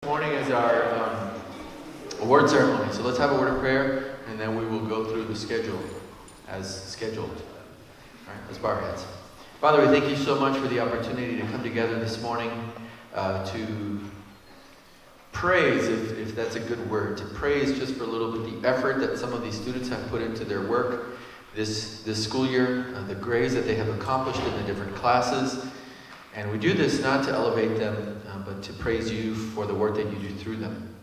Morning is our award ceremony, so let's have a word of prayer, and then we will go through the schedule as scheduled. All right, let's bow our heads. Father, we thank you so much for the opportunity to come together this morning to praise, if that's a good word, to praise just for a little bit the effort that some of these students have put into their work this school year, the grades that they have accomplished in the different classes. And we do this not to elevate them, but to praise you for the work that you do through them.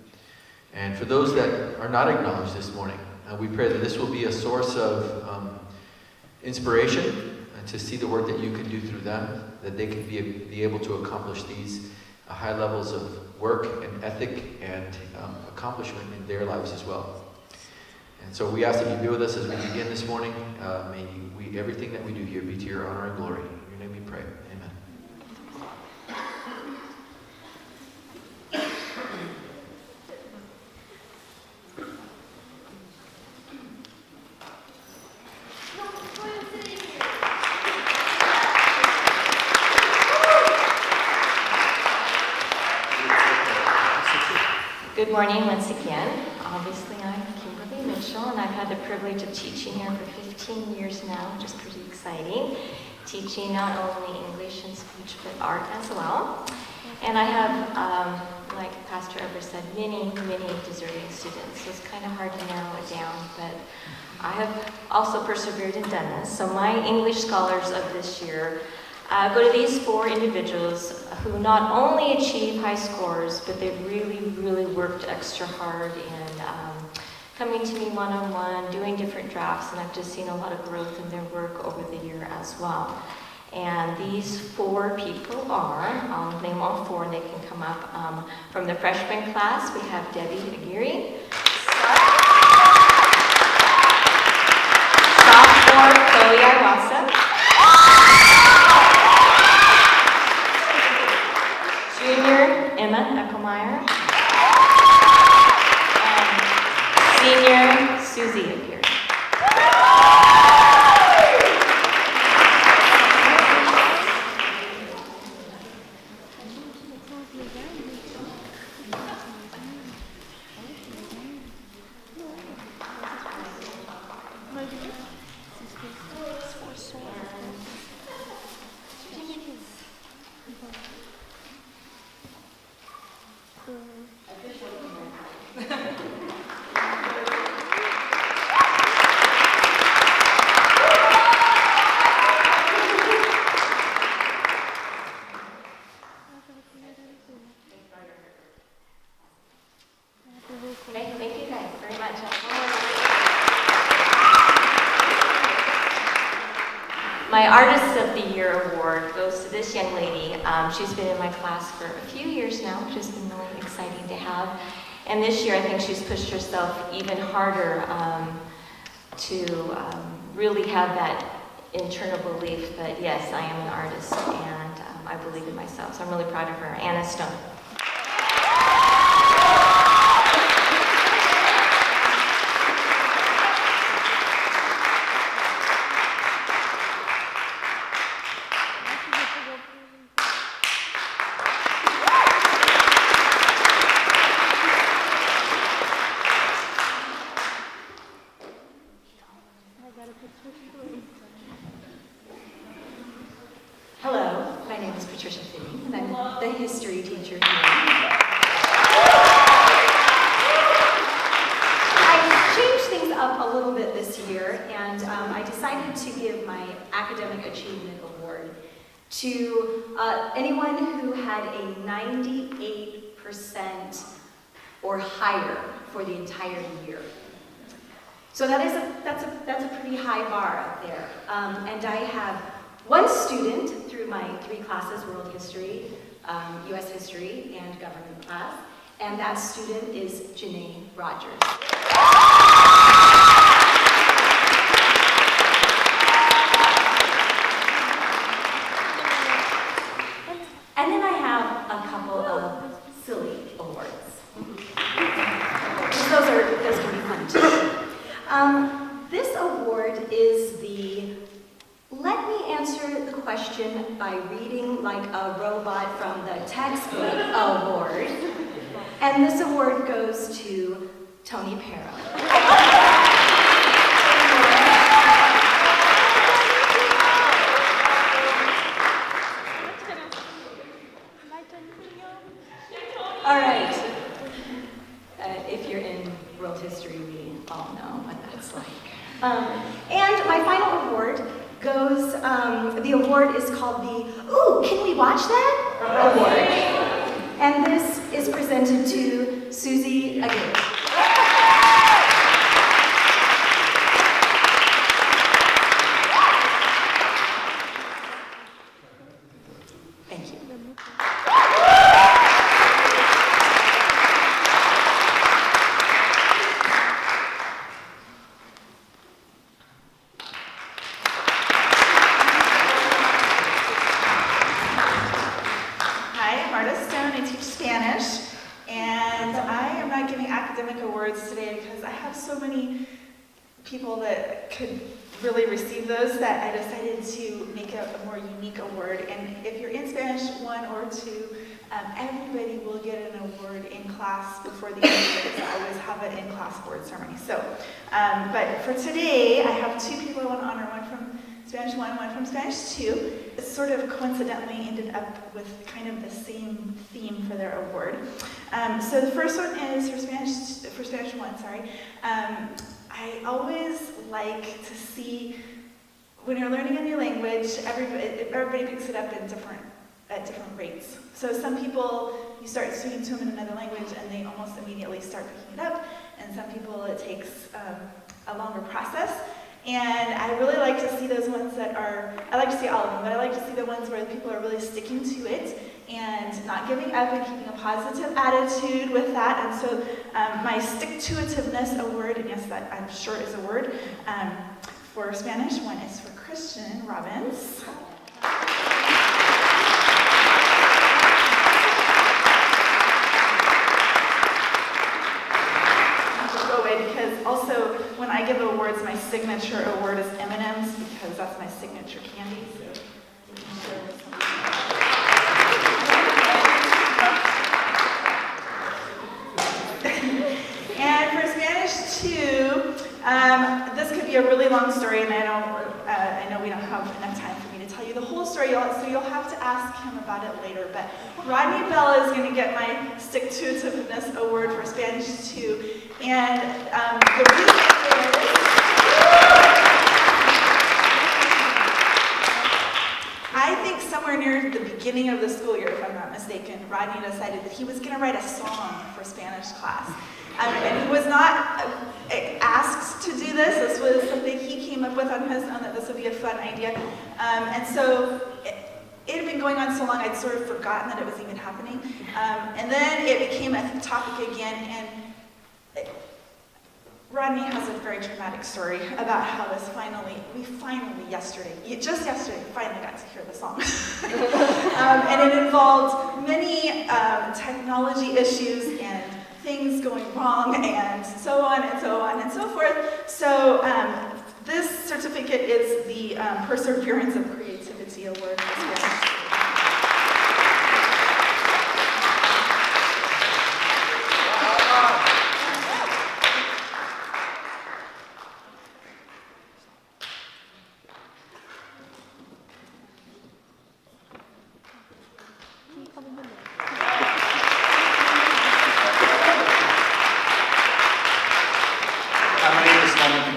And for those that are not acknowledged this morning, we pray that this will be a source of inspiration to see the work that you can do through them, that they can be able to accomplish these high levels of work and ethic and accomplishment in their lives as well. And so we ask that you be with us as we begin this morning. May everything that we do here be to your honor and glory. In your name we pray. Amen. Good morning once again. Obviously, I'm Kimberly Mitchell, and I've had the privilege of teaching here for 15 years now, which is pretty exciting. Teaching not only English and speech, but art as well. And I have, like Pastor Ever said, many deserving students, so it's kind of hard to narrow it down, but I have also persevered and done this. So my English scholars of this year go to these four individuals who not only achieve high scores, but they've really worked extra hard in coming to me one-on-one, doing different drafts, and I've just seen a lot of growth in their work over the year as well. And these four people are, I'll name all four and they can come up. From the freshman class, we have Debbie Aguirre. Sophomore, Chloe Iwasa. Junior, Emma Eckelmeyer. And senior, Susie Aguirre. Thank you guys very much. My Artist of the Year award goes to this young lady. She's been in my class for a few years now, which has been really exciting to have. And this year I think she's pushed herself even harder to really have that internal belief that yes, I am an artist and I believe in myself. So I'm really proud of her. Anna Stone. Hello, my name is Patricia Finney, and I'm the history teacher here. I changed things up a little bit this year, and I decided to give my Academic Achievement Award to anyone who had a 98% or higher for the entire year. So that's a pretty high bar up there, and I have one student through my three classes, World History, U.S. History, and Government class, and that student is Janae Rogers. And then I have a couple of silly awards. Those can be fun too. This award is the Let Me Answer the Question by Reading Like a Robot from the Textbook Award. And this award goes to Tony Pero. All right. If you're in world history, we all know what that's like. And my final award goes, the award is called the Ooh, Can We Watch That? Award. And this is presented to Susie Aguirre. Thank you. Academic awards today because I have so many people that could really receive those that I decided to make a more unique award. And if you're in Spanish 1 or 2, everybody will get an award in class before the end of the year because I always have an in-class award ceremony. So, but for today, I have 2 people I want to honor, one from Spanish 1, one from Spanish 2. It sort of coincidentally ended up with kind of the same theme for their award. So the first one is for Spanish 1, sorry. I always like to see, when you're learning a new language, everybody picks it up at different rates. So some people, you start speaking to them in another language and they almost immediately start picking it up, and some people it takes a longer process. And I really like to see those ones I like to see all of them, but I like to see the ones where people are really sticking to it and not giving up and keeping a positive attitude with that. And so my stick-to-itiveness award, and yes, that I'm sure is a word, for Spanish 1 is for Christian Robbins. Because also, when I give awards, my signature award is M&M's because that's my signature candy. And for Spanish 2, this could be a really long story, and I know we don't have enough time for me to tell you the whole story, so you'll have to ask him about it later. But Rodney Bell is going to get my stick-to-itiveness award for Spanish 2. And the reason is, I think somewhere near the beginning of the school year, if I'm not mistaken, Rodney decided that he was going to write a song for Spanish class. And he was not asked to do this. This was something he came up with on his own, that this would be a fun idea. And so it had been going on so long, I'd sort of forgotten that it was even happening. And then it became a topic again, and Rodney has a very traumatic story about how we finally yesterday finally got to hear the song. And it involved many technology issues and things going wrong and so on and so on and so forth. So this certificate is the Perseverance of Creativity Award.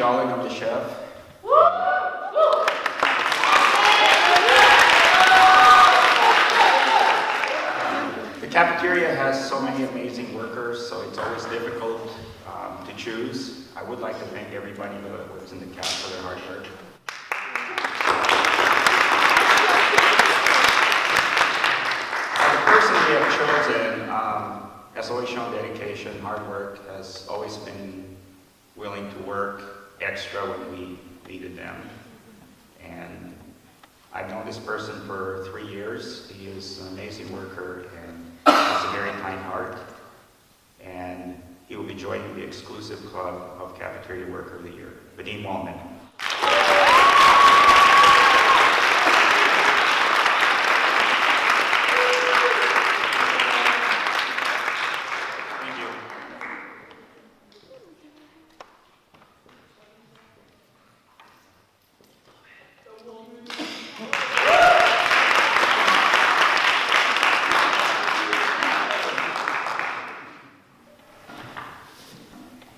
I'm the chef. The cafeteria has so many amazing workers, so it's always difficult to choose. I would like to thank everybody that works in the caf for their hard work. The person we have chosen has always shown dedication, hard work, has always been willing to work extra when we needed them. And I've known this person for 3 years. He is an amazing worker and has a very kind heart. And he will be joining the exclusive club of Cafeteria Worker of the Year, Vadim Wallman.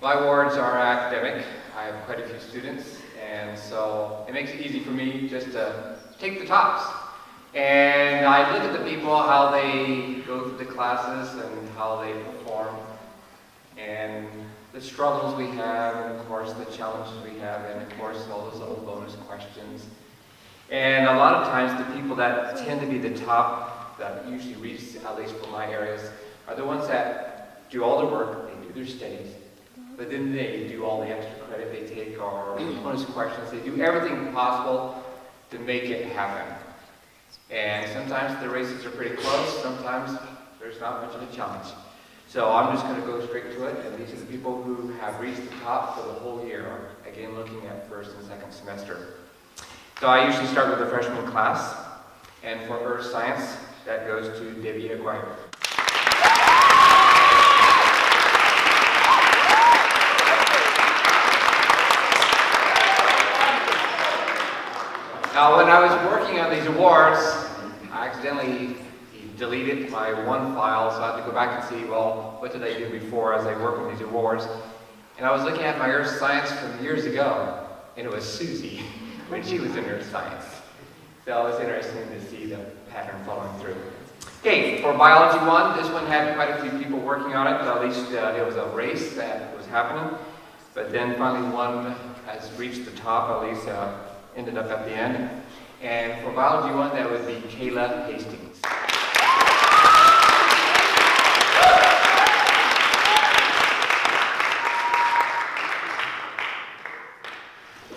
My awards are academic. I have quite a few students, and so it makes it easy for me just to take the tops. And I look at the people, how they go through the classes and how they perform, and the struggles we have, and of course the challenges we have, and of course all those little bonus questions. And a lot of times the people that tend to be the top, that usually reach, at least for my areas, are the ones that do all the work, they do their studies, but then they do all the extra credit they take or bonus questions. They do everything possible to make it happen. And sometimes the races are pretty close, sometimes there's not much of a challenge. So I'm just going to go straight to it, and these are the people who have reached the top for the whole year, again looking at first and second semester. So I usually start with the freshman class, and for Earth Science, that goes to Debbie Aguirre. Now, when I was working on these awards, I accidentally deleted my one file, so I had to go back and see, well, what did I do before as I worked on these awards? And I was looking at my Earth Science from years ago, and it was Susie, when she was in Earth Science. So it was interesting to see the pattern following through. Okay, for Biology 1, this one had quite a few people working on it, at least it was a race that was happening, but then finally one has reached the top, at least ended up at the end. And for Biology 1, that would be Kayla Hastings.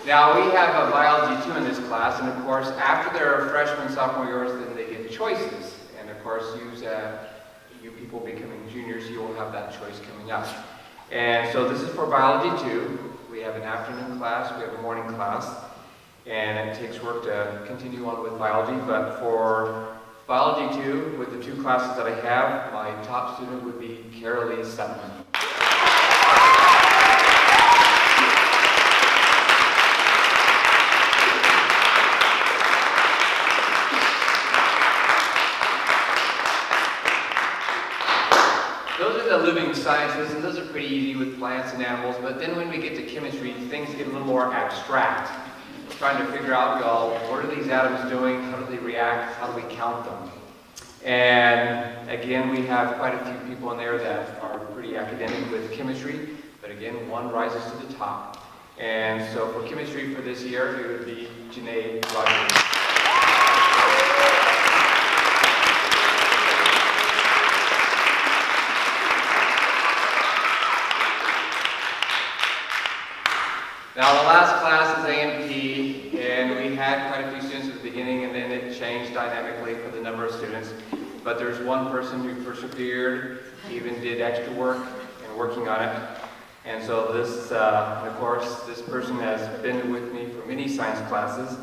Now, we have a Biology 2 in this class, and of course, after their freshman, sophomore years, then they get choices. And of course, you people becoming juniors, you will have that choice coming up. And so this is for Biology 2. We have an afternoon class, we have a morning class, and it takes work to continue on with biology. But for Biology 2, with the two classes that I have, my top student would be Carolee Sutton. Those are the living sciences, and those are pretty easy with plants and animals, but then when we get to chemistry, things get a little more abstract. Trying to figure out, what are these atoms doing? How do they react? How do we count them? And again, we have quite a few people in there that are pretty academic with chemistry, but again, one rises to the top. And so for chemistry for this year, it would be Janae Rogers. Now the last class is A&P, and we had quite a few students at the beginning, and then it changed dynamically for the number of students. But there's one person who persevered, even did extra work and working on it. And so this, of course, this person has been with me for many science classes.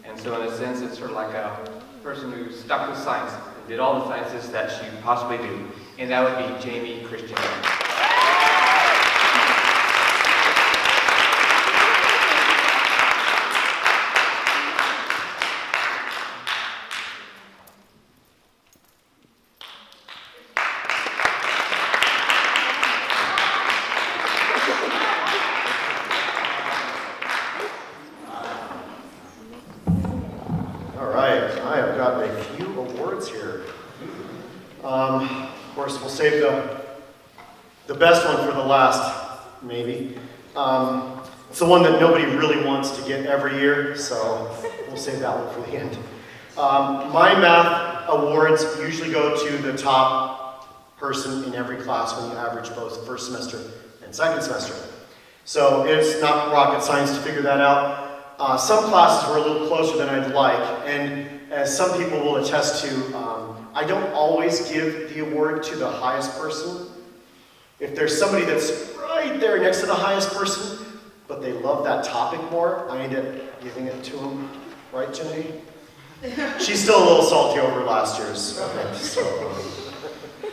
And so in a sense, it's sort of like a person who stuck with science and did all the sciences that she possibly do. And that would be Jamie Christian. Save the best one for the last, maybe. It's the one that nobody really wants to get every year, so we'll save that one for the end. My math awards usually go to the top person in every class when you average both first semester and second semester. So it's not rocket science to figure that out. Some classes were a little closer than I'd like, and as some people will attest to, I don't always give the award to the highest person. If there's somebody that's right there next to the highest person, but they love that topic more, I end up giving it to them. Right, Jenny? She's still a little salty over last year's event. So.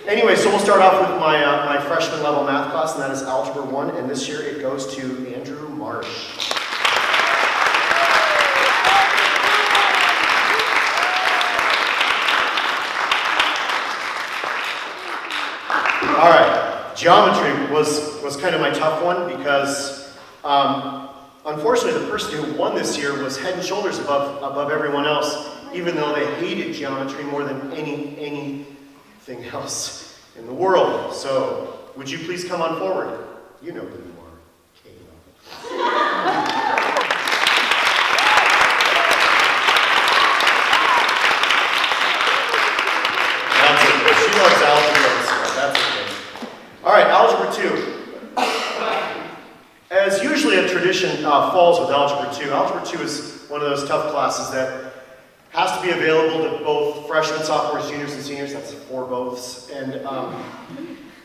Anyway, so we'll start off with my freshman level math class, and that is Algebra 1, and this year it goes to Andrew Marsh. All right, Geometry was kind of my tough one because unfortunately the person who won this year was head and shoulders above everyone else, even though they hated geometry more than anything else in the world. So would you please come on forward? You know who you are, Kayla. That's it. She loves algebra, so that's okay. All right, Algebra 2. As usually a tradition falls with Algebra 2, Algebra 2 is one of those tough classes that has to be available to both freshmen, sophomores, juniors, and seniors. That's 4 boths.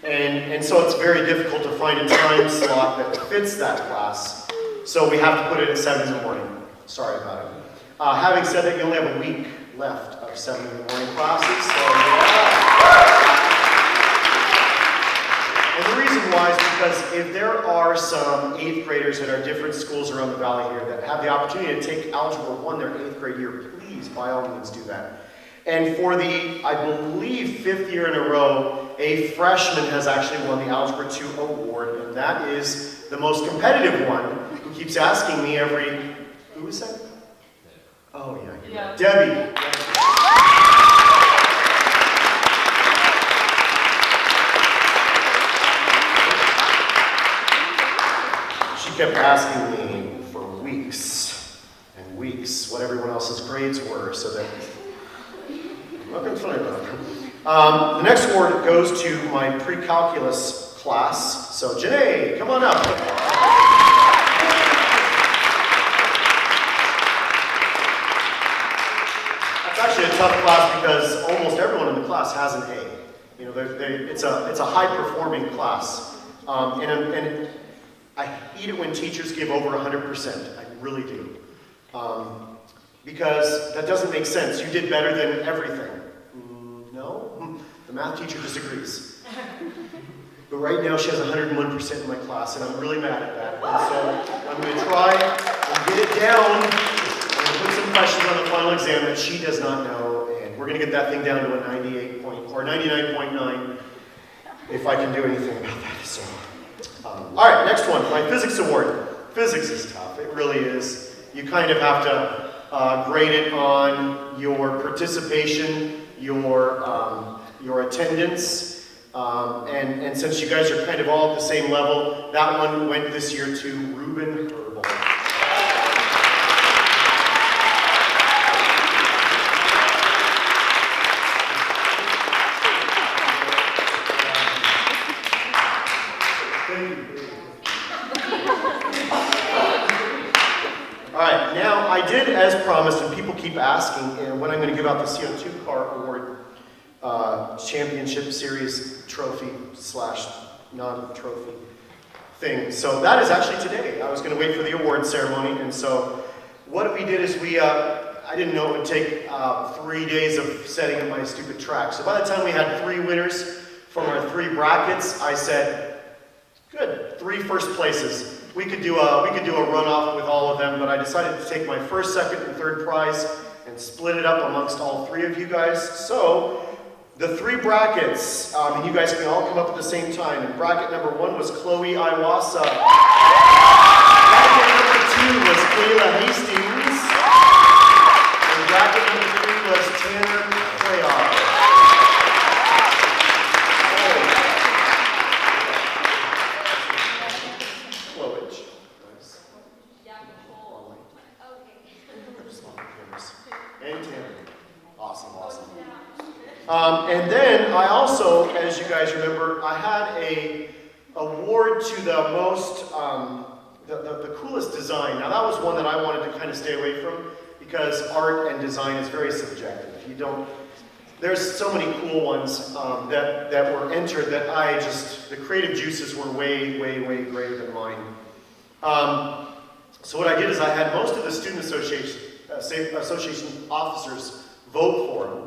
And so it's very difficult to find a time slot that fits that class. So we have to put it at 7 in the morning. Sorry about it. Having said that, you only have a week left of 7 in the morning classes. So yeah. And the reason why is because if there are some 8th graders at our different schools around the valley here that have the opportunity to take Algebra 1 their 8th grade year, please, by all means, do that. And for the, I believe, 5th year in a row, a freshman has actually won the Algebra 2 award, and that is the most competitive one, who keeps asking me every, who is that? Oh, yeah. Debbie. She kept asking me for weeks and weeks what everyone else's grades were, so that I'm not going to tell you about it. The next award goes to my pre-calculus class. So, Janae, come on up. That's actually a tough class because almost everyone in the class has an A. You know, it's a high-performing class, and I hate it when teachers give over 100%. I really do, because that doesn't make sense. You did better than everything. No, the math teacher disagrees. But right now she has 101% in my class, and I'm really mad at that. And so I'm going to try and get it down and put some questions on the final exam that she does not know, and we're going to get that thing down to a 98 point or 99.9 if I can do anything about that. So, all right, next one, my physics award. Physics is tough. It really is. You kind of have to grade it on your participation, your attendance, and since you guys are kind of all at the same level, that one went this year to Ruben Herbal. All right, now I did as promised, and people keep asking when I'm going to give out the CO2 car award championship series trophy / non-trophy thing. So that is actually today. I was going to wait for the award ceremony, and so what we did is I didn't know it would take 3 days of setting up my stupid track. So by the time we had 3 winners from our 3 brackets, I said, good, 3 first places. We could do a runoff with all of them, but I decided to take my first, second, and third prize and split it up amongst all 3 of you guys. So the 3 brackets, and you guys can all come up at the same time. And bracket number 1 was Chloe Iwasa. Bracket number 2 was Kayla Hastings. And bracket number 3 was Tanner Clayar. And then I also, as you guys remember, I had a award to the most, the coolest design. Now that was one that I wanted to kind of stay away from because art and design is very subjective. There's so many cool ones that were entered that the creative juices were way, way, way greater than mine. So what I did is I had most of the student association officers vote for them.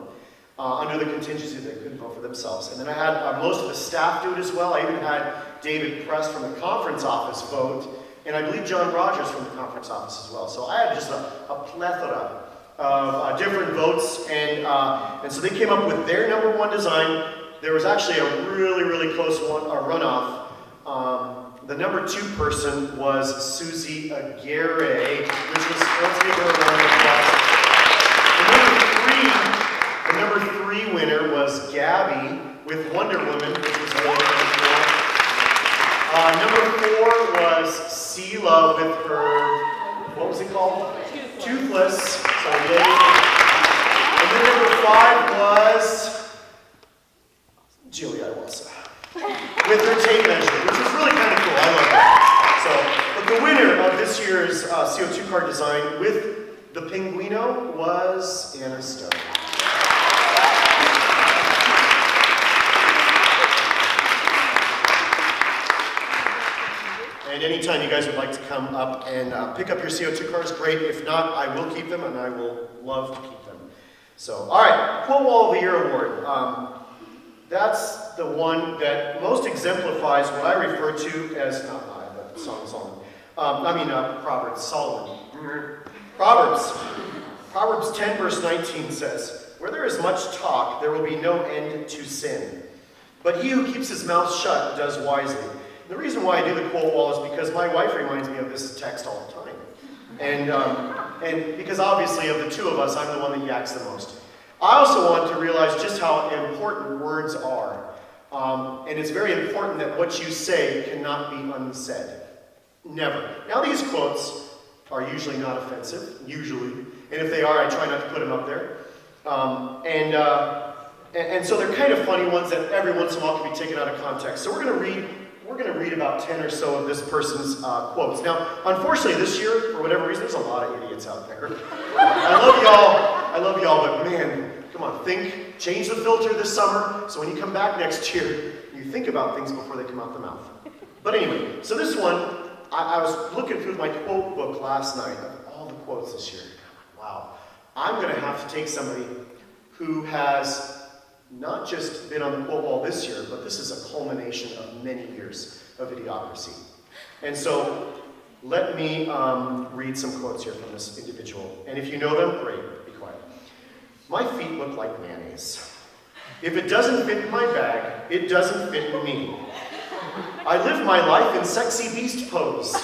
Under the contingency they couldn't vote for themselves. And then I had most of the staff do it as well. I even had David Press from the conference office vote, and I believe John Rogers from the conference office as well. So I had just a plethora of different votes, and so they came up with their number 1 design, there was actually a really, really close runoff. The number 2 person was Susie Aguirre, which was, let's give her a round of applause. The number 3 winner was Gabby with Wonder Woman, which was really, really cool. Number 4 was Sela with her, what was it called? Toothless. So yay. And then number 5 was Julia Iwasa with her tape measure, which is really kind of cool. I love that. So, but the winner of this year's CO2 card design with the Pinguino was Anna Stone. And anytime you guys would like to come up and pick up your CO2 cards, great. If not, I will keep them, and I will love to keep them. So, all right, Quote Wall of the Year Award. That's the one that most exemplifies what I refer to as, not I, but Solomon. Proverbs, Solomon. Proverbs 10, verse 19 says, "Where there is much talk, there will be no end to sin. But he who keeps his mouth shut does wisely." The reason why I do the quote wall is because my wife reminds me of this text all the time. And because obviously of the 2 of us, I'm the one that yaks the most. I also want to realize just how important words are. And it's very important that what you say cannot be unsaid. Never. Now these quotes are usually not offensive, usually. And if they are, I try not to put them up there. And so they're kind of funny ones that every once in a while can be taken out of context. So we're going to read about 10 or so of this person's quotes. Now, unfortunately this year, for whatever reason, there's a lot of idiots out there. I love y'all, but man, come on, change the filter this summer, so when you come back next year, you think about things before they come out the mouth. But anyway, so this one, I was looking through my quote book last night of all the quotes this year. Wow. I'm going to have to take somebody who has not just been on the quote wall this year, but this is a culmination of many years of idiocracy. And so, let me read some quotes here from this individual. And if you know them, great, be quiet. "My feet look like mayonnaise. If it doesn't fit in my bag, it doesn't fit in me. I live my life in sexy beast pose.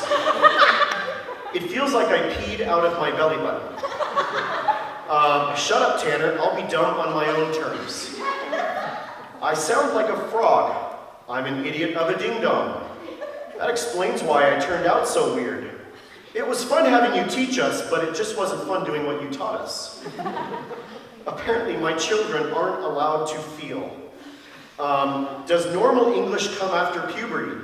It feels like I peed out of my belly button. Shut up, Tanner, I'll be dumb on my own terms. I sound like a frog. I'm an idiot of a ding-dong. That explains why I turned out so weird. It was fun having you teach us, but it just wasn't fun doing what you taught us. Apparently my children aren't allowed to feel. Does normal English come after puberty?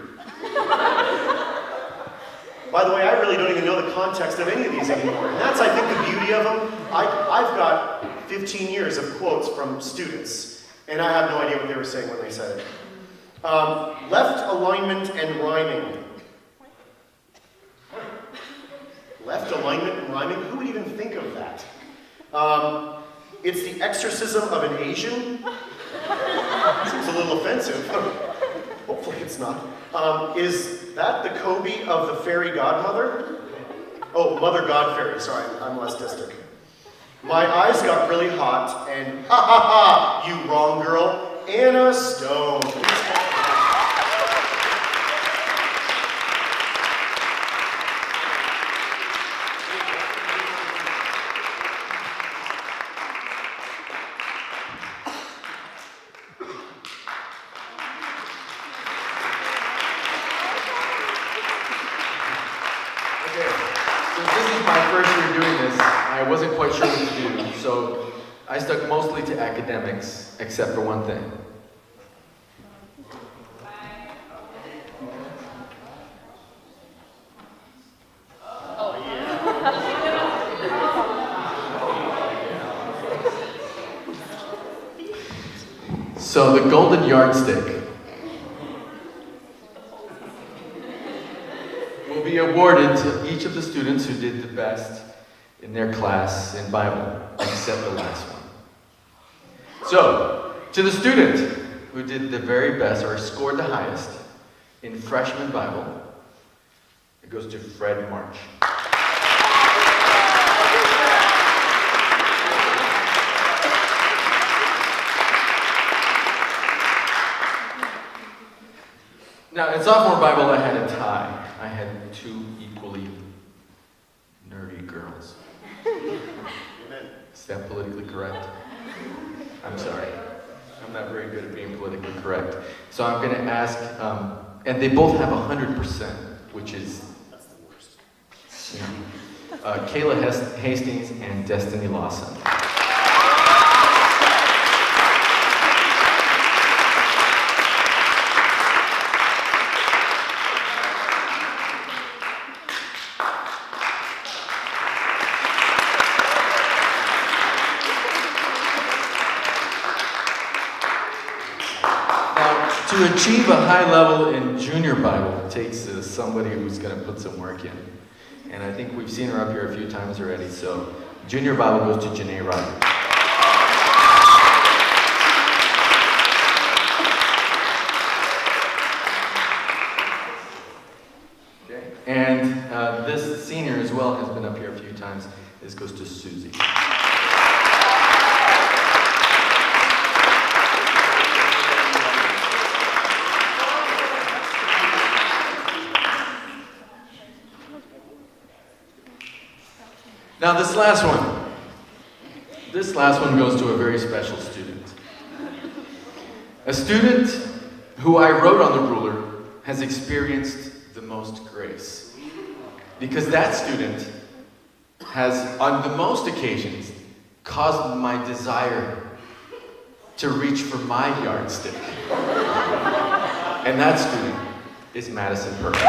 By the way, I really don't even know the context of any of these anymore. And that's, I think, the beauty of them. I've got 15 years of quotes from students, and I have no idea what they were saying when they said it. Left alignment and rhyming. Left alignment and rhyming? Who would even think of that? It's the exorcism of an Asian? Seems a little offensive. Hopefully it's not. Is that the Kobe of the fairy godmother? Oh, Mother God Fairy. Sorry, I'm less distant. My eyes got really hot, and ha ha ha, you wrong girl, Anna Stone. I wasn't quite sure what to do, so I stuck mostly to academics, except for one thing. So the golden yardstick will be awarded to each of the students who did the best in their class in Bible, except the last one. So, to the student who did the very best or scored the highest in freshman Bible, it goes to Fred March. Now, in sophomore Bible, I had a tie. I had two equally nerdy girls. Is that politically correct? I'm sorry. I'm not very good at being politically correct. So I'm going to ask, and they both have 100%, which is... That's the worst. Yeah. Kayla Hastings and Destiny Lawson. To achieve a high level in junior Bible takes somebody who's going to put some work in. And I think we've seen her up here a few times already. So junior Bible goes to Janae Ryder. Okay. And this senior as well has been up here a few times. This goes to Susie. Now this last one goes to a very special student. A student who I wrote on the ruler has experienced the most grace. Because that student has, on the most occasions, caused my desire to reach for my yardstick. And that student is Madison Perkins.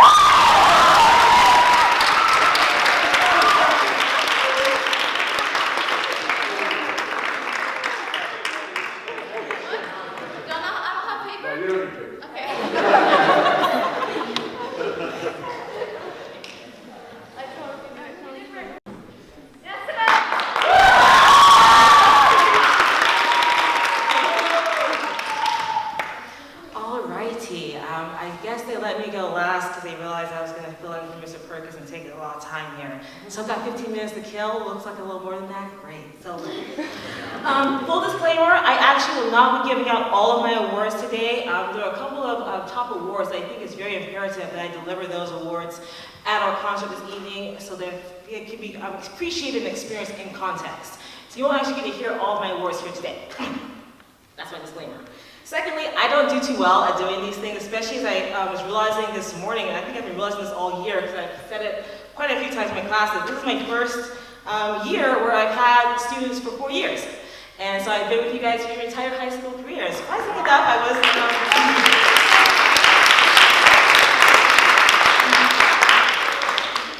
So I've got 15 minutes to kill. Looks like a little more than that. Great. So, full disclaimer, I actually will not be giving out all of my awards today. There are a couple of top awards that I think it's very imperative that I deliver those awards at our concert this evening so that it can be appreciated and experienced in context. So you won't actually get to hear all of my awards here today. That's my disclaimer. Secondly, I don't do too well at doing these things, especially as I was realizing this morning, and I think I've been realizing this all year because I've said it quite a few times in my classes. This is my first year where I've had students for 4 years. And so I've been with you guys for your entire high school career. Surprisingly enough,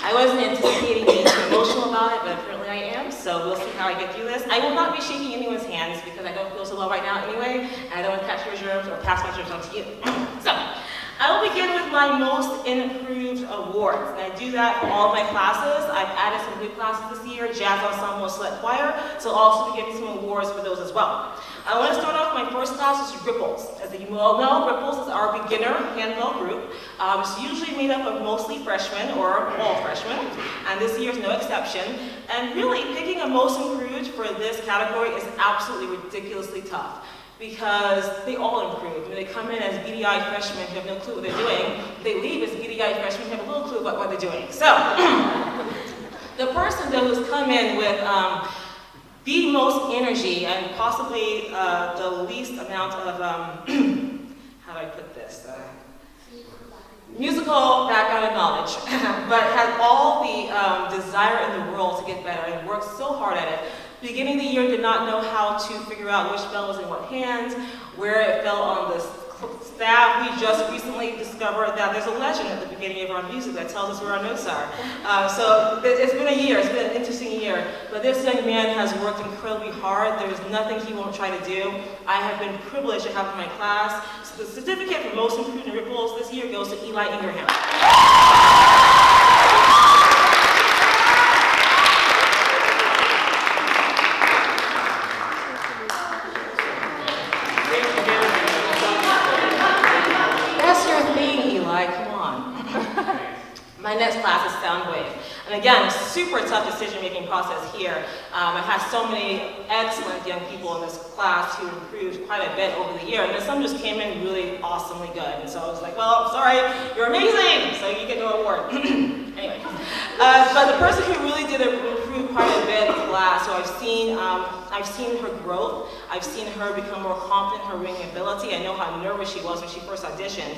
I wasn't anticipating being too emotional about it, but apparently I am, so we'll see how I get through this. I will not be shaking anyone's hands because I don't feel so well right now anyway, and I don't want to catch your germs or pass my germs on to you. So, I will begin with my most improved awards, and I do that for all of my classes. I've added some new classes this year, jazz ensemble, select choir, so I'll also be giving some awards for those as well. I want to start off my first class, which is Ripples. As you all know, Ripples is our beginner handbell group. It's usually made up of mostly freshmen or all freshmen, and this year is no exception. And really, picking a most improved for this category is absolutely ridiculously tough, because they all improve. When they come in as beady-eyed freshmen who have no clue what they're doing, they leave as beady-eyed freshmen who have a little clue about what they're doing. So, the person though who's come in with the most energy and possibly the least amount of, how do I put this? Musical background and knowledge, but has all the desire in the world to get better and works so hard at it. Beginning of the year, did not know how to figure out which bell was in what hands, where it fell on the staff. We just recently discovered that there's a legend at the beginning of our music that tells us where our notes are. So it's been a year, it's been an interesting year, but this young man has worked incredibly hard. There's nothing he won't try to do. I have been privileged to have in my class. So the certificate for most improved in Ripples this year goes to Eli Ingraham. My next class is sound wave. And again, super tough decision-making process here. I had so many excellent young people in this class who improved quite a bit over the year, and then some just came in really awesomely good. And so I was like, well, sorry, you're amazing, so you get no award. Anyway, but the person who really did improve quite a bit in class, so I've seen her growth. I've seen her become more confident in her ringing ability. I know how nervous she was when she first auditioned.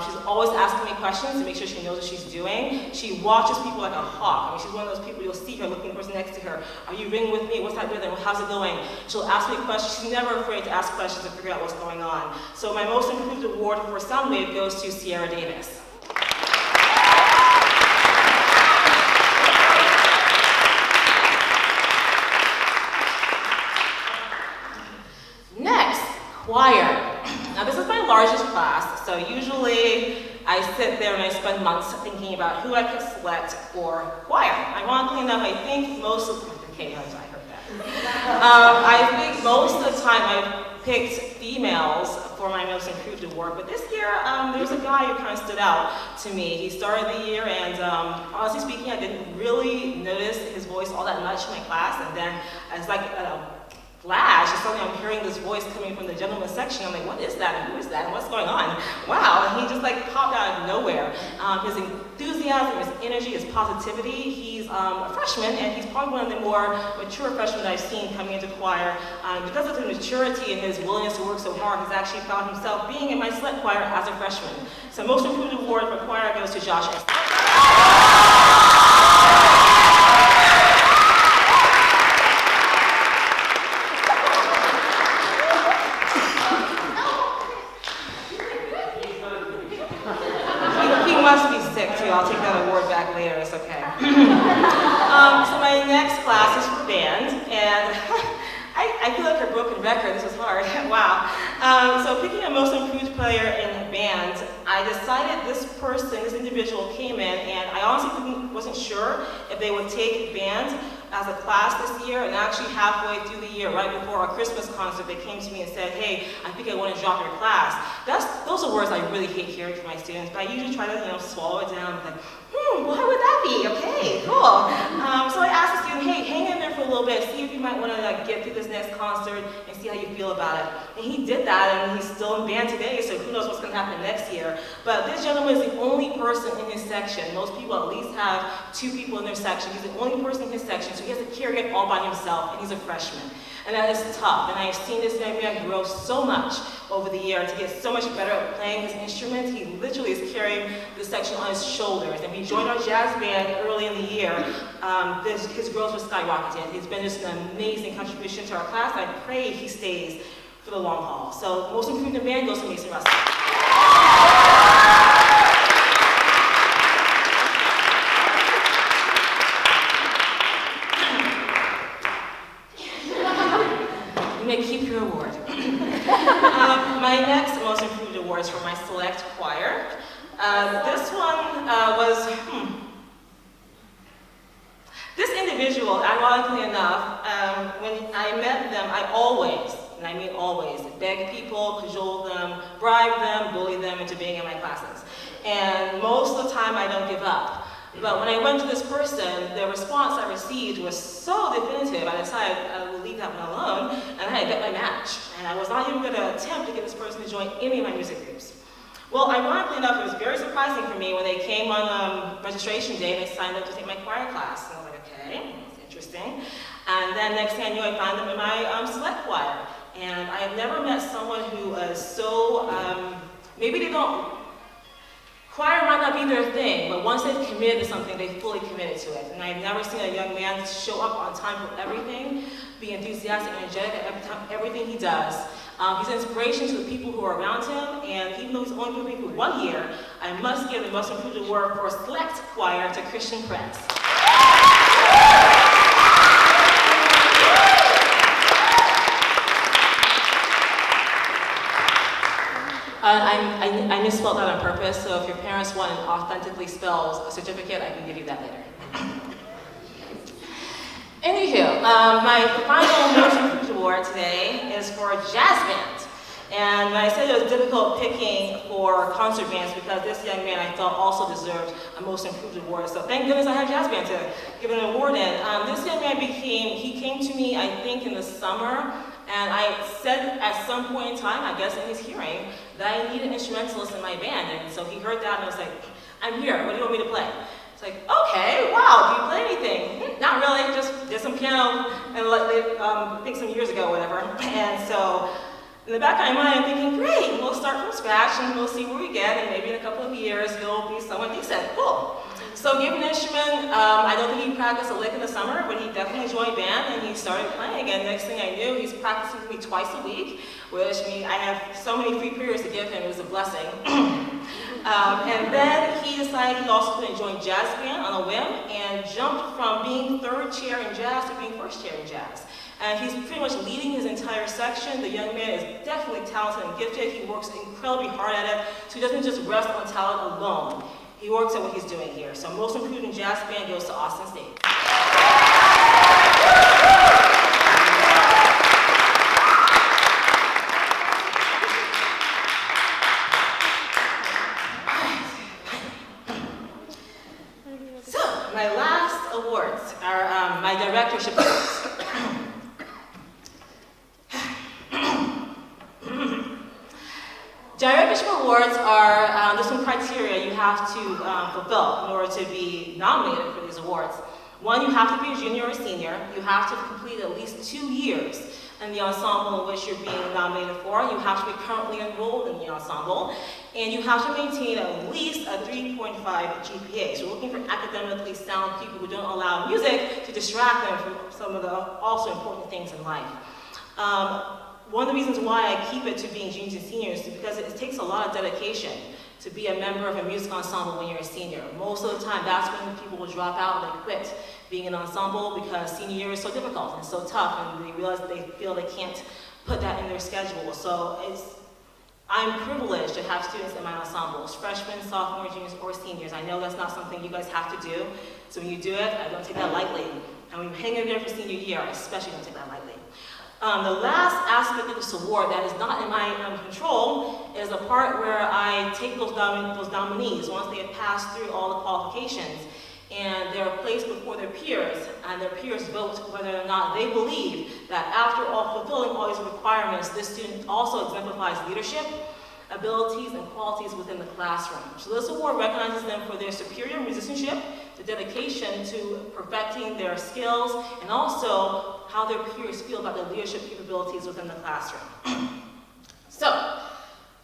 She's always asking me questions to make sure she knows what she's doing. She watches people like a hawk. I mean, she's one of those people you'll see her looking at the person next to her. Are you ringing with me? What's that rhythm? How's it going? She'll ask me questions. She's never afraid to ask questions to figure out what's going on. So my most improved award for sound wave goes to Sierra Davis. Next, choir. Now this is my largest class, so usually I sit there and I spend months thinking about who I could select for choir. Ironically enough, I think most of the time I've picked females for my most improved award, but this year there's a guy who kind of stood out to me. He started the year, and honestly speaking, I didn't really notice his voice all that much in my class, and then it's like flash, and suddenly I'm hearing this voice coming from the gentleman's section. I'm like, what is that, and who is that, and what's going on? Wow, and he just like popped out of nowhere. His enthusiasm, his energy, his positivity. He's a freshman, and he's probably one of the more mature freshmen that I've seen coming into choir. Because of his maturity and his willingness to work so hard, he's actually found himself being in my select choir as a freshman. So most improved award for choir goes to Josh. I'll take that award back later, it's okay. So my next class is for band, and I feel like a broken record, this is hard, wow. So picking a most improved player in band, I decided this individual came in, and I honestly wasn't sure if they would take band as a class this year, and actually halfway through the year, right before our Christmas concert, they came to me and said, hey, I think I want to drop your class. Those are words I really hate hearing from my students, but I usually try to swallow it down, like, why would that be? Okay, cool. So I asked the student, hey, hang in there for a little bit, see if you might want to get through this next concert and see how you feel about it. And he did that, and he's still in band today, so who knows what's going to happen next year. But this gentleman is the only person in his section. Most people at least have 2 people in their section. He's the only person in his section, so he has to carry it all by himself, and he's a freshman. And that is tough, and I've seen this young man grow so much over the year to get so much better at playing his instrument. He literally is carrying the section on his shoulders. And he joined our jazz band early in the year. His growth was skyrocketed. He's been just an amazing contribution to our class, and I pray he stays for the long haul. So most improved in band goes to Mason Russell. Keep your award. My next most improved award is for my select choir. This one was, this individual, ironically enough, when I met them, I always, and I mean always, beg people, cajole them, bribe them, bully them into being in my classes. And most of the time I don't give up. But when I went to this person, the response I received was so definitive, I decided I would leave that one alone, and I had to get my match. And I was not even going to attempt to get this person to join any of my music groups. Well, ironically enough, it was very surprising for me when they came on registration day and they signed up to take my choir class. And I was like, okay, that's interesting. And then next thing I knew, I found them in my select choir. And I have never met someone who is so, maybe they don't, choir might not be their thing, but once they've committed to something, they fully committed to it. And I've never seen a young man show up on time for everything, be enthusiastic, energetic at everything he does. He's an inspiration to the people who are around him, and even though he's only been with me for 1 year, I must give the most improved award for select choir to Christian Prince. I misspelled that on purpose, so if your parents want an authentically spelled certificate, I can give you that later. Anywho, my final most improved award today is for jazz band. And when I said it was difficult picking for concert bands because this young man I felt also deserved a Most Improved Award. So thank goodness I have jazz band to give an award in. This young man he came to me, I think, in the summer, and I said at some point in time, I guess in his hearing, that I need an instrumentalist in my band. And so he heard that and I was like, I'm here, what do you want me to play? It's like, okay, wow, do you play anything? Not really, just did some piano and I think some years ago, whatever. And so in the back of my mind, I'm thinking, great, we'll start from scratch and we'll see where we get, and maybe in a couple of years, he'll be someone decent. Cool. So given an instrument, I don't think he practiced a lick in the summer, but he definitely joined band and he started playing. And next thing I knew, he's practicing with me twice a week, which means I have so many free periods to give him. It was a blessing. And then he decided he also going to join jazz band on a whim and jumped from being third chair in jazz to being first chair in jazz. And he's pretty much leading his entire section. The young man is definitely talented and gifted. He works incredibly hard at it, so he doesn't just rest on talent alone. He works at what he's doing here. So Most Improved in Jazz Band goes to Austin State. So my last awards are my directorship awards. Directorship awards are, there's some criteria you have to fulfill in order to be nominated for these awards. One, you have to be a junior or senior. You have to complete at least 2 years in the ensemble in which you're being nominated for. You have to be currently enrolled in the ensemble. And you have to maintain at least a 3.5 GPA. So we're looking for academically sound people who don't allow music to distract them from some of the also important things in life. One of the reasons why I keep it to being juniors and seniors is because it takes a lot of dedication to be a member of a music ensemble when you're a senior. Most of the time, that's when people will drop out and they quit being an ensemble because senior year is so difficult and so tough, and they realize they feel they can't put that in their schedule. So I'm privileged to have students in my ensembles, freshmen, sophomores, juniors, or seniors. I know that's not something you guys have to do, so when you do it, I don't take that lightly. And when you hang in there for senior year, I especially don't take that lightly. The last aspect of this award that is not in my control is the part where I take those nominees once they have passed through all the qualifications and they're placed before their peers, and their peers vote whether or not they believe that after fulfilling all these requirements, this student also exemplifies leadership, abilities, and qualities within the classroom. So this award recognizes them for their superior musicianship, the dedication to perfecting their skills, and also how their peers feel about their leadership capabilities within the classroom. So,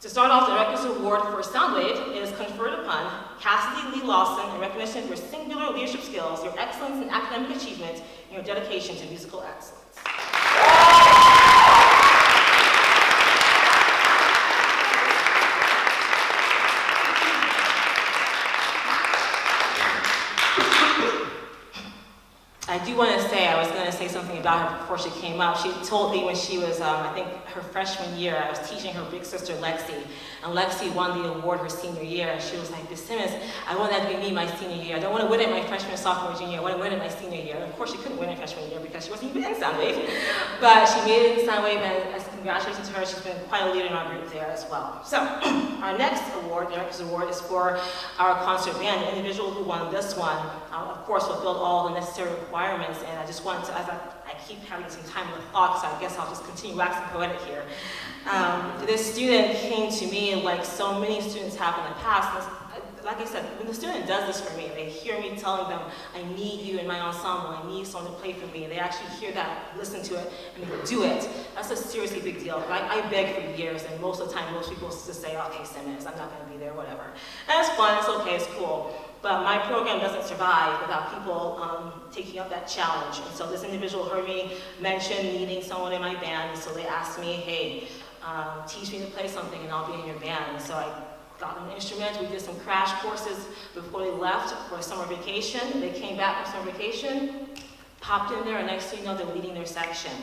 to start off, the Director's Award for Soundwave is conferred upon Cassidy Lee Lawson in recognition of your singular leadership skills, your excellence in academic achievement, and your dedication to musical excellence. I do want to say, I was going to say something about her before she came up. She told me when she was, I think, her freshman year, I was teaching her big sister, Lexi, and Lexi won the award her senior year, and she was like, Miss Simmons, I want that to be me my senior year. I don't want to win it my freshman, sophomore, junior. I want to win it my senior year. And of course, she couldn't win it freshman year because she wasn't even in Soundwave. But she made it in Soundwave, and as congratulations to her, she's been quite a leader in our group there as well. So, our next award, Director's Award, is for our concert band. The individual who won this one, of course, fulfilled all the necessary requirements, and I just wanted to, as I keep having some time with thoughts, so I guess I'll just continue waxing poetic here. This student came to me like so many students have in the past. Like I said, when the student does this for me, they hear me telling them, I need you in my ensemble, I need someone to play for me. They actually hear that, listen to it, and they do it. That's a seriously big deal. I beg for years, and most of the time, most people just say, okay, Simmons, I'm not gonna be there, whatever. And it's fun, it's okay, it's cool. But my program doesn't survive without people taking up that challenge. And so this individual heard me mention needing someone in my band, and so they asked me, hey, teach me to play something and I'll be in your band. And so I got an instrument, we did some crash courses before they left for summer vacation. They came back from summer vacation, popped in there, and next thing you know, they're leading their section.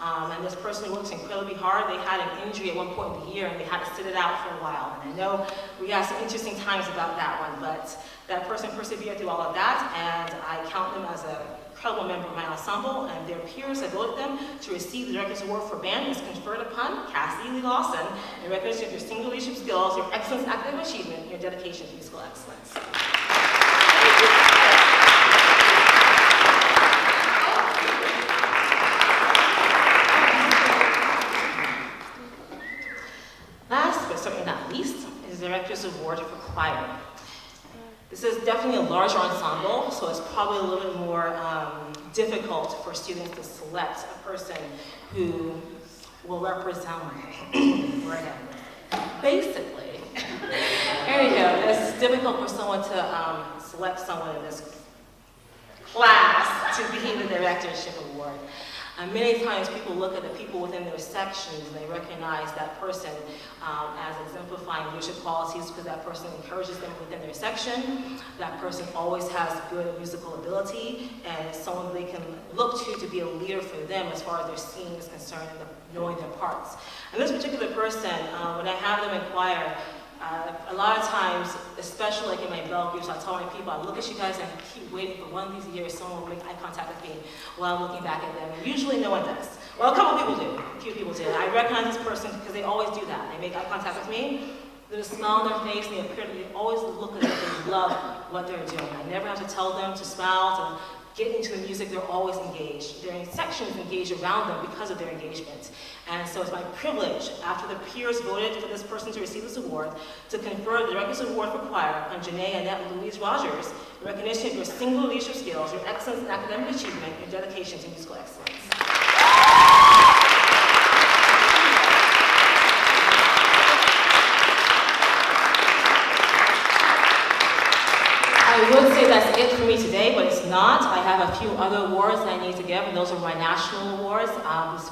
And this person works incredibly hard. They had an injury at one point in the year, and they had to sit it out for a while. And I know we had some interesting times about that one, but that person persevered through all of that, and I count them as a incredible member of my ensemble, and their peers have voted them to receive the Director's Award for Band, is conferred upon Cassie Lee Lawson in recognition of your single leadership skills, your excellence in academic achievement, and your dedication to musical excellence. Last, but certainly not least, is the Director's Award for Choir. This is definitely a larger ensemble, so it's probably a little bit more difficult for students to select a person who will represent basically. There you go. It's difficult for someone to select someone in this class to be the Directorship Award. Many times people look at the people within their sections and they recognize that person as exemplifying leadership qualities because that person encourages them within their section. That person always has good musical ability and is someone they can look to be a leader for them as far as their singing is concerned and knowing their parts. And this particular person, when I have them in choir, a lot of times, especially like in my bell groups, I tell my people, I look at you guys and I keep waiting for one of these years someone will make eye contact with me while I'm looking back at them. And usually no one does. Well, a couple people do. A few people do. I recognize this person because they always do that. They make eye contact with me. There's a smile on their face and they always look as if they love what they're doing. I never have to tell them to smile, to get into the music. They're always engaged. Their section is engaged around them because of their engagement. And so it's my privilege, after the peers voted for this person to receive this award, to confer the Director's Award for Choir on Janae Annette Louise Rogers in recognition of your single leadership skills, your excellence in academic achievement, and your dedication to musical excellence. I would say that's it for me today, but it's not. I have a few other awards that I need to give, and those are my national awards.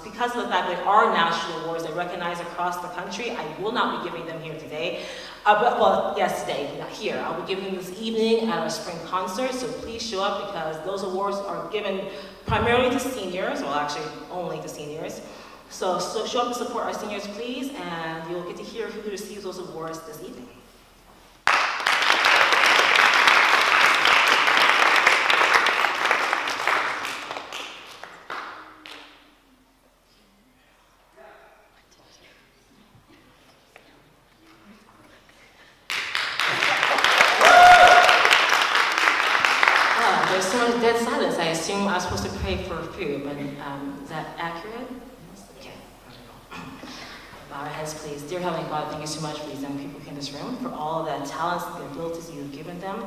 Because of the fact that our national awards are recognized across the country, I will not be giving them here today. Yes, today, not here. I'll be giving them this evening at our spring concert, so please show up because those awards are given primarily to seniors, well actually only to seniors. So show up to support our seniors, please, and you'll get to hear who receives those awards this evening. Dead silence. I assume I was supposed to pray for food, but is that accurate? Okay. Bow our heads, please. Dear Heavenly Father, thank you so much for these young people here in this room, for all of the talents and the abilities you've given them,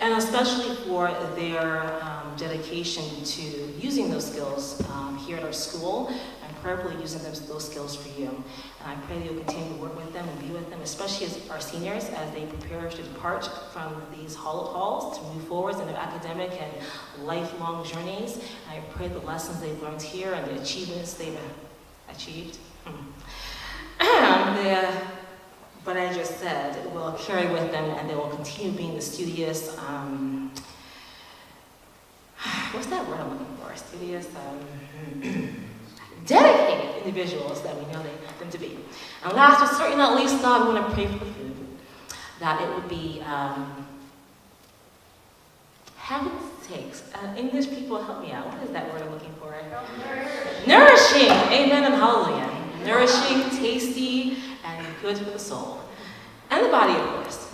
and especially for their dedication to using those skills here at our school, and prayerfully using those skills for you. And I pray that you'll continue to work with them and be with them, especially as our seniors, as they prepare to depart from these halls to move forward in their academic and lifelong journeys. And I pray the lessons they've learned here and the achievements they've achieved, what I just said, will carry with them, and they will continue being the studious, what's that word I'm looking for? Studious, dedicated individuals that we know them to be. And last but certainly not least, God, we want to pray for the food, that it would be, heaven's sakes, English people, help me out. What is that word I'm looking for? Nourishing. Amen and hallelujah. Nourishing, tasty, and good for the soul. And the body, of course.